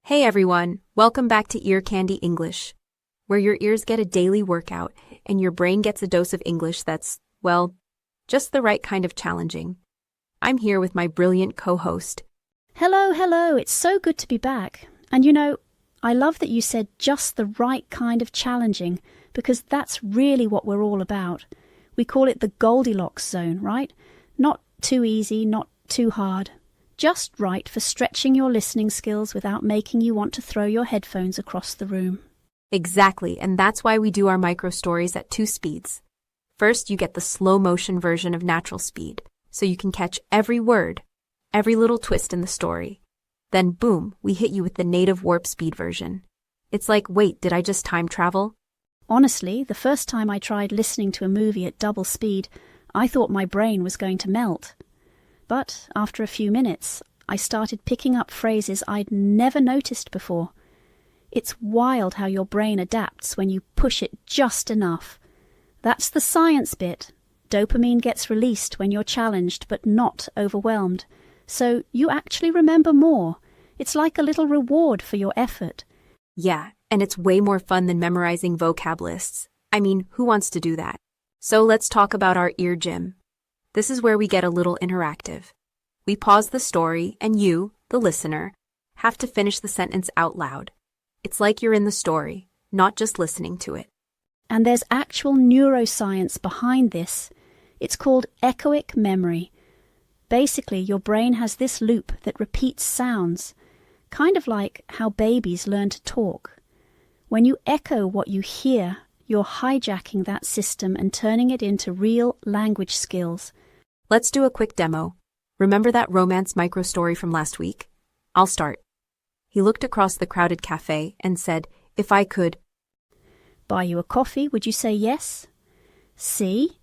Hey everyone, welcome back to Ear Candy English, where your ears get a daily workout and your brain gets a dose of English that's, well, just the right kind of challenging. I'm here with my brilliant co-host. Hello, it's so good to be back. And I love that you said just the right kind of challenging, because that's really what we're all about. We call it the Goldilocks zone, right? Not too easy, not too hard. Just right for stretching your listening skills without making you want to throw your headphones across the room. Exactly, and that's why we do our micro stories at 2 speeds. First, you get the slow motion version of natural speed, so you can catch every word, every little twist in the story. Then boom, we hit you with the native warp speed version. It's like, wait, did I just time travel? Honestly, the first time I tried listening to a movie at double speed, I thought my brain was going to melt. But after a few minutes, I started picking up phrases I'd never noticed before. It's wild how your brain adapts when you push it just enough. That's the science bit. Dopamine gets released when you're challenged but not overwhelmed. So you actually remember more. It's like a little reward for your effort. Yeah, and it's way more fun than memorizing vocab lists. I mean, who wants to do that? So let's talk about our ear gym. This is where we get a little interactive. We pause the story, and you, the listener, have to finish the sentence out loud. It's like you're in the story, not just listening to it. And there's actual neuroscience behind this. It's called echoic memory. Basically, your brain has this loop that repeats sounds, kind of like how babies learn to talk. When you echo what you hear, you're hijacking that system and turning it into real language skills. Let's do a quick demo. Remember that romance micro story from last week? I'll start. He looked across the crowded cafe and said, "If I could buy you a coffee, would you say yes?" See?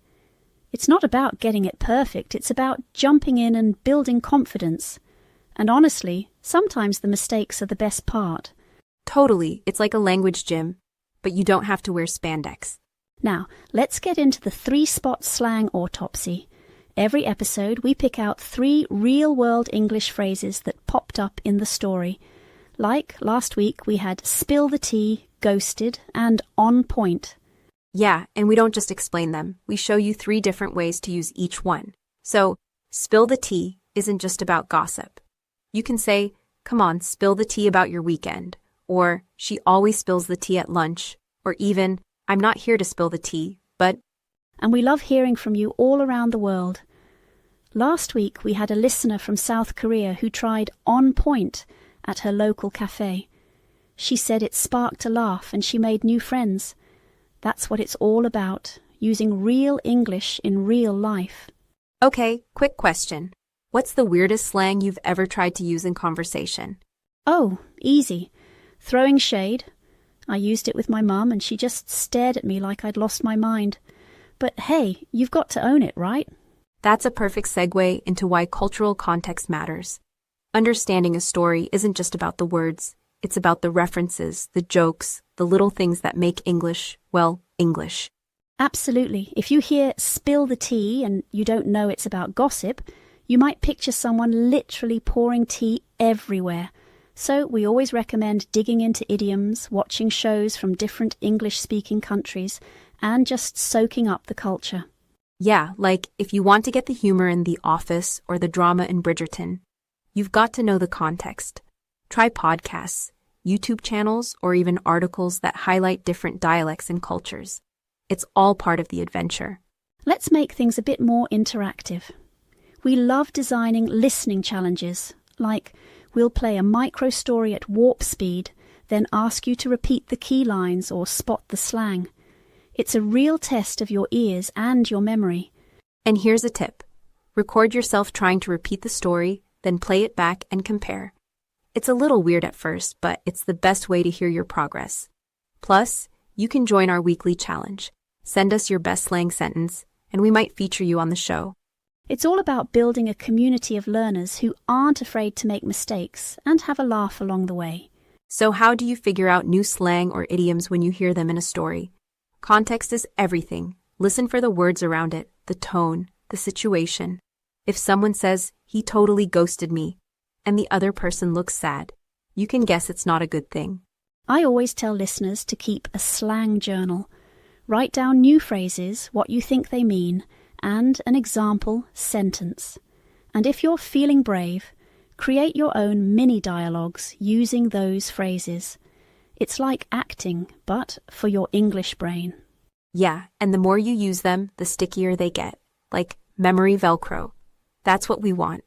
It's not about getting it perfect, it's about jumping in and building confidence. And honestly, sometimes the mistakes are the best part. Totally, it's like a language gym, but you don't have to wear spandex. Now, let's get into the 3-spot slang autopsy. Every episode, we pick out 3 real-world English phrases that popped up in the story. Like last week, we had spill the tea, ghosted, and on point. Yeah, and we don't just explain them. We show you 3 different ways to use each one. So, spill the tea isn't just about gossip. You can say, "Come on, spill the tea about your weekend," or "She always spills the tea at lunch," or even, "I'm not here to spill the tea, but..." And we love hearing from you all around the world. Last week, we had a listener from South Korea who tried on point at her local cafe. She said it sparked a laugh and she made new friends. That's what it's all about, using real English in real life. Okay, quick question. What's the weirdest slang you've ever tried to use in conversation? Oh, easy. Throwing shade. I used it with my mum and she just stared at me like I'd lost my mind. But hey, you've got to own it, right? That's a perfect segue into why cultural context matters. Understanding a story isn't just about the words. It's about the references, the jokes, the little things that make English, well, English. Absolutely. If you hear spill the tea and you don't know it's about gossip, you might picture someone literally pouring tea everywhere. So we always recommend digging into idioms, watching shows from different English-speaking countries, and just soaking up the culture. Yeah, like if you want to get the humor in The Office or the drama in Bridgerton, you've got to know the context. Try podcasts, YouTube channels, or even articles that highlight different dialects and cultures. It's all part of the adventure. Let's make things a bit more interactive. We love designing listening challenges, like we'll play a micro story at warp speed, then ask you to repeat the key lines or spot the slang. It's a real test of your ears and your memory. And here's a tip. Record yourself trying to repeat the story, then play it back and compare. It's a little weird at first, but it's the best way to hear your progress. Plus, you can join our weekly challenge. Send us your best slang sentence, and we might feature you on the show. It's all about building a community of learners who aren't afraid to make mistakes and have a laugh along the way. So how do you figure out new slang or idioms when you hear them in a story? Context is everything. Listen for the words around it, the tone, the situation. If someone says, "He totally ghosted me," and the other person looks sad, you can guess it's not a good thing. I always tell listeners to keep a slang journal. Write down new phrases, what you think they mean, and an example sentence. And if you're feeling brave, create your own mini dialogues using those phrases. It's like acting, but for your English brain. Yeah, and the more you use them, the stickier they get. Like memory Velcro. That's what we want.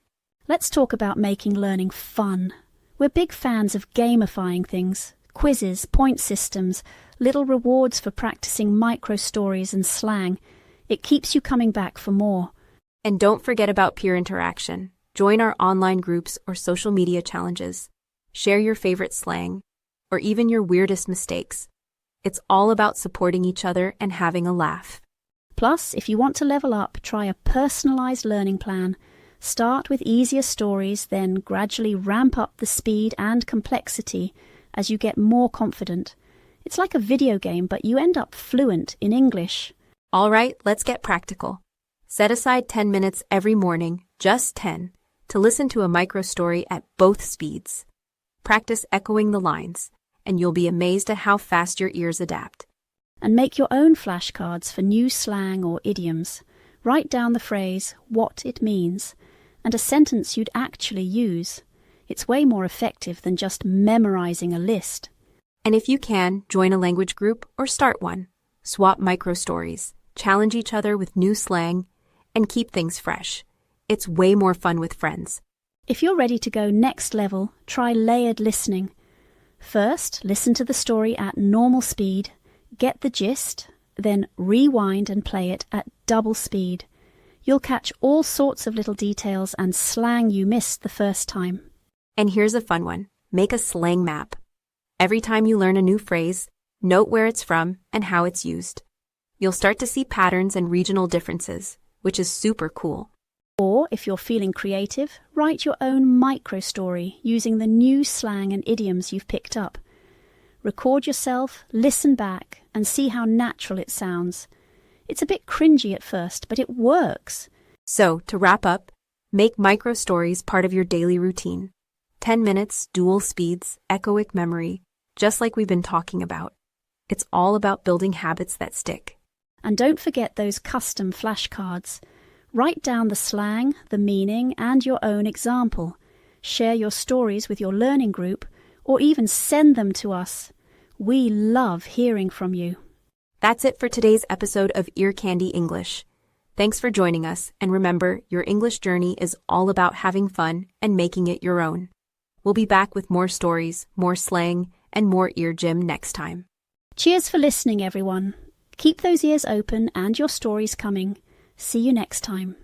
Let's talk about making learning fun. We're big fans of gamifying things. Quizzes, point systems, little rewards for practicing micro-stories and slang. It keeps you coming back for more. And don't forget about peer interaction. Join our online groups or social media challenges. Share your favorite slang, or even your weirdest mistakes. It's all about supporting each other and having a laugh. Plus, if you want to level up, try a personalized learning plan. Start with easier stories, then gradually ramp up the speed and complexity as you get more confident. It's like a video game, but you end up fluent in English. All right, let's get practical. Set aside 10 minutes every morning, just 10, to listen to a micro-story at both speeds. Practice echoing the lines, and you'll be amazed at how fast your ears adapt. And make your own flashcards for new slang or idioms. Write down the phrase, what it means, and a sentence you'd actually use. It's way more effective than just memorizing a list. And if you can, join a language group or start one. Swap micro-stories, challenge each other with new slang, and keep things fresh. It's way more fun with friends. If you're ready to go next level, try layered listening. First, listen to the story at normal speed, get the gist, then rewind and play it at double speed. You'll catch all sorts of little details and slang you missed the first time. And here's a fun one. Make a slang map. Every time you learn a new phrase, note where it's from and how it's used. You'll start to see patterns and regional differences, which is super cool. Or, if you're feeling creative, write your own micro-story using the new slang and idioms you've picked up. Record yourself, listen back, and see how natural it sounds. It's a bit cringy at first, but it works. So, to wrap up, make micro-stories part of your daily routine. 10 minutes, dual speeds, echoic memory, just like we've been talking about. It's all about building habits that stick. And don't forget those custom flashcards. Write down the slang, the meaning, and your own example. Share your stories with your learning group, or even send them to us. We love hearing from you. That's it for today's episode of Ear Candy English. Thanks for joining us, and remember, your English journey is all about having fun and making it your own. We'll be back with more stories, more slang, and more ear gym next time. Cheers for listening, everyone. Keep those ears open and your stories coming. See you next time.